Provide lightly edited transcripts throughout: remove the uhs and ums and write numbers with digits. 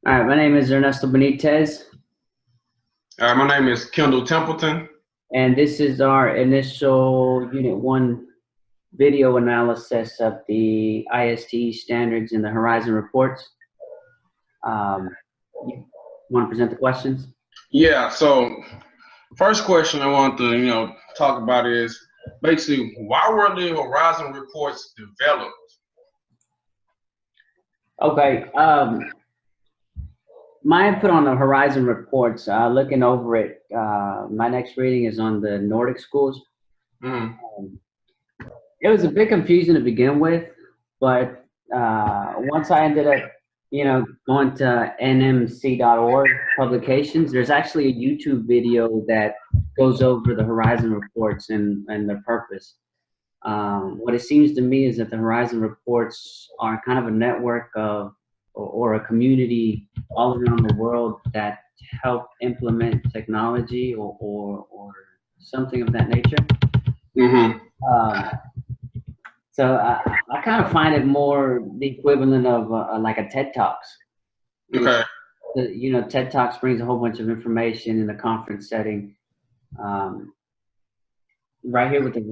All right, my name is Ernesto Benitez, My name is Kendall Templeton. and this is our initial Unit 1 video analysis of the ISTE standards in the Horizon reports. You want to present the questions? Yeah, so first question I want to talk about is basically why were the Horizon reports developed? Okay, my input on the Horizon reports, looking over it, my next reading is on the Nordic schools. It was a bit confusing to begin with, but once I ended up, going to nmc.org publications, there's actually a YouTube video that goes over the Horizon reports and their purpose. What it seems to me is that the Horizon reports are kind of a network of, or a community all around the world that help implement technology or something of that nature. So I kind of find it more the equivalent of like a TED Talks. Okay. TED Talks brings a whole bunch of information in a conference setting. Right here with the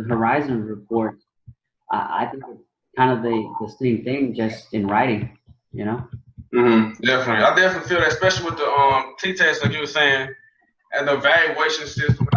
Horizon report, I think it's kind of the same thing, just in writing. Definitely, I definitely feel that, especially with the T-test, like you were saying, and the evaluation system.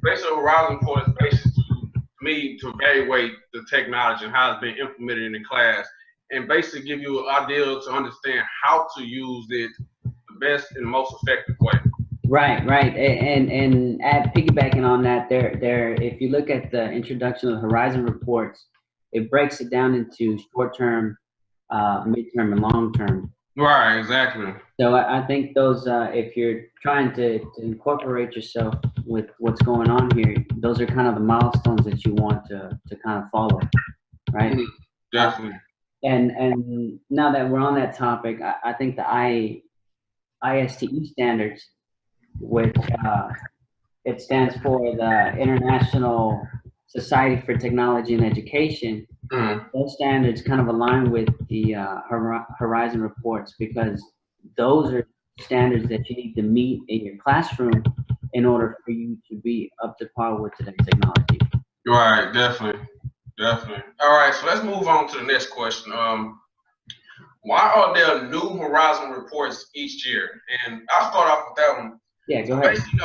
Basically, Horizon report is basically to evaluate the technology and how it's been implemented in the class, and basically give you an idea to understand how to use it the best and most effective way. Right, and piggybacking on that, if you look at the introduction of the Horizon reports, it breaks it down into short-term, mid-term, and long-term. Right, exactly. So I think those, if you're trying to incorporate yourself with what's going on here, those are kind of the milestones that you want to kind of follow, right? Definitely. And now that we're on that topic, I think the ISTE standards, which it stands for the International Society for Technology and Education. Those standards kind of align with the Horizon reports, because those are standards that you need to meet in your classroom in order for you to be up to par with today's technology. Right, definitely. All right, so let's move on to the next question. Why are there new Horizon reports each year? And I'll start off with that one. Yeah, go ahead. Basically,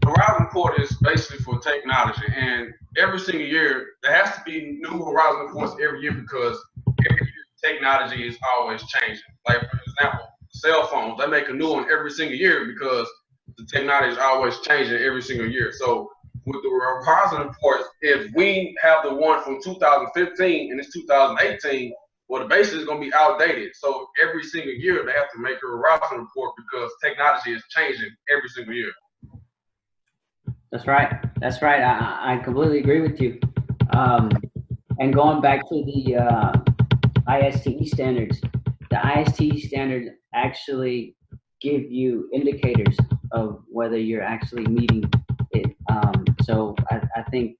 Horizon report is basically for technology, and every single year there has to be new Horizon reports every year, because every year technology is always changing. Like, for example, cell phones, they make a new one every single year because the technology is always changing every single year. So with the Horizon reports, if we have the one from 2015 and it's 2018, well, the basis is going to be outdated. So every single year they have to make a Horizon report, because technology is changing every single year. That's right. I completely agree with you. And going back to the ISTE standards, the ISTE standards actually give you indicators of whether you're actually meeting it. So I think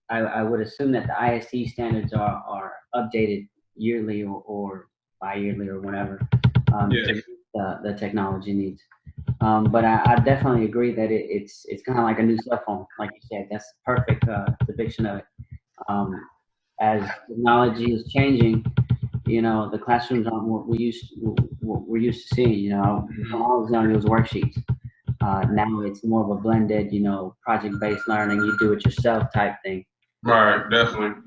I would assume that the ISTE standards are updated yearly or bi-yearly or whatever, to meet the technology needs. But I definitely agree that it's kind of like a new cell phone, like you said. That's the perfect depiction of it. As technology is changing, the classrooms aren't what we're used to seeing. When I was young, it was worksheets. Now it's more of a blended, project-based learning, you do it yourself type thing. Right, definitely.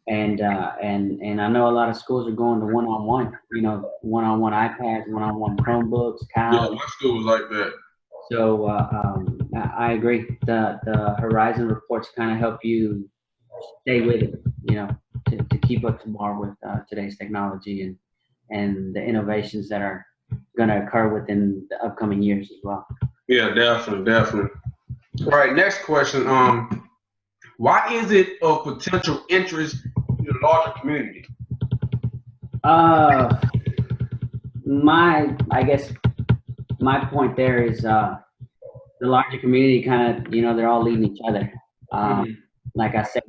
And I know a lot of schools are going to one-on-one, one-on-one iPads, one-on-one Chromebooks, Yeah, my school was like that. So I agree. The Horizon reports kind of help you stay with it, to keep up to par with today's technology and the innovations that are going to occur within the upcoming years as well. Yeah, definitely. All right, next question. Why is it of potential interest in the larger community? I guess my point there is the larger community kind of, they're all leading each other. Like I said,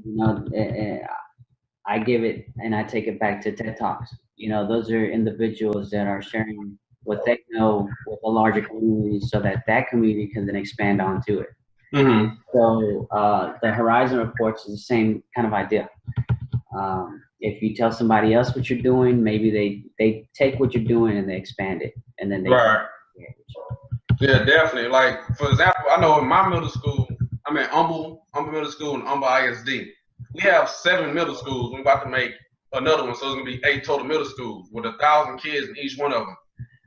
I give it and I take it back to TED Talks. Those are individuals that are sharing what they know with a larger community so that that community can then expand onto it. Mm-hmm. So the Horizon reports is the same kind of idea. If you tell somebody else what you're doing, maybe they take what you're doing and they expand it, and then they Right. Yeah, definitely. Like, for example, I know in my middle school, I'm at Humble Middle School and Humble ISD. We have 7 middle schools. We're about to make another one, so it's gonna be 8 total middle schools with 1,000 kids in each one of them.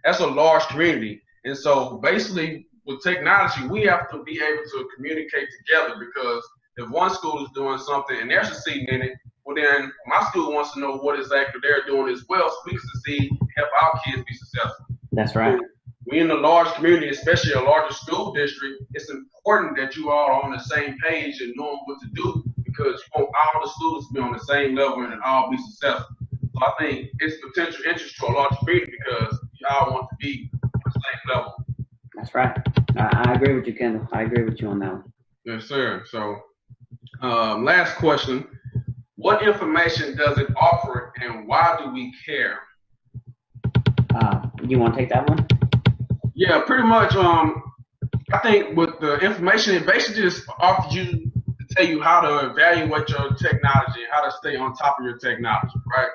That's a large community, and so basically with technology, we have to be able to communicate together, because if one school is doing something and they're succeeding in it, well then my school wants to know what exactly they're doing as well, so we can succeed and help our kids be successful. That's right. We in a large community, especially a larger school district, it's important that you all are on the same page and knowing what to do, because you want all the students to be on the same level and all be successful. So I think it's potential interest to a large community because y'all want to be on the same level. That's right. I agree with you, Kendall. I agree with you on that one. Yes, sir. So last question. What information does it offer and why do we care? You want to take that one? Yeah, pretty much. I think with the information, it basically just offers you to tell you how to evaluate your technology, how to stay on top of your technology, right?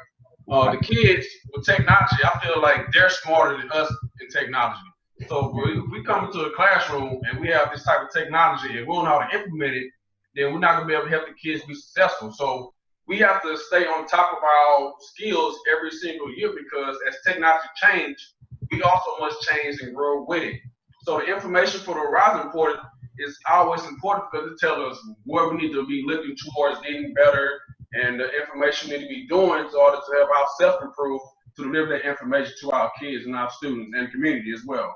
The kids with technology, I feel like they're smarter than us in technology. So if we come into a classroom and we have this type of technology and we don't know how to implement it, then we're not going to be able to help the kids be successful. So we have to stay on top of our skills every single year, because as technology changes, we also must change and grow with it. So the information for the Horizon Report is always important because it tells us where we need to be looking towards getting better, and the information we need to be doing in order to help ourselves improve, to deliver that information to our kids and our students and community as well.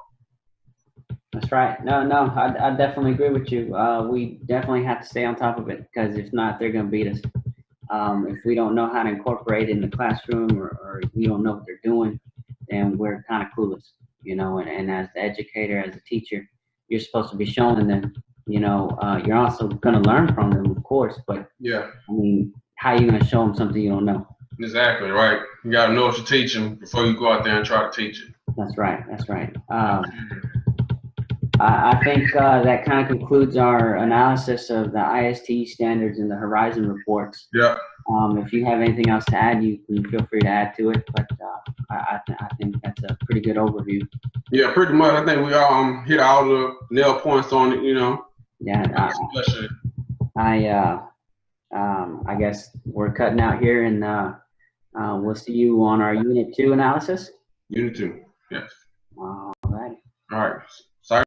That's right. No, I definitely agree with you. We definitely have to stay on top of it, because if not, they're going to beat us. If we don't know how to incorporate it in the classroom, or we don't know what they're doing, then we're kind of clueless, you know. And as the educator, as a teacher, you're supposed to be showing them, you know. You're also going to learn from them, of course, but yeah, I mean, how are you going to show them something you don't know? Exactly, right. You got to know what you're teaching before you go out there and try to teach it. That's right. That's right. I think that kind of concludes our analysis of the ISTE standards and the Horizon reports. Yeah. If you have anything else to add, you can feel free to add to it. But I think that's a pretty good overview. Yeah, pretty much. I think we all hit all the nail points on it. You know. Yeah. I guess we're cutting out here, and we'll see you on our Unit 2 analysis. Unit 2. Yes. All right. All right.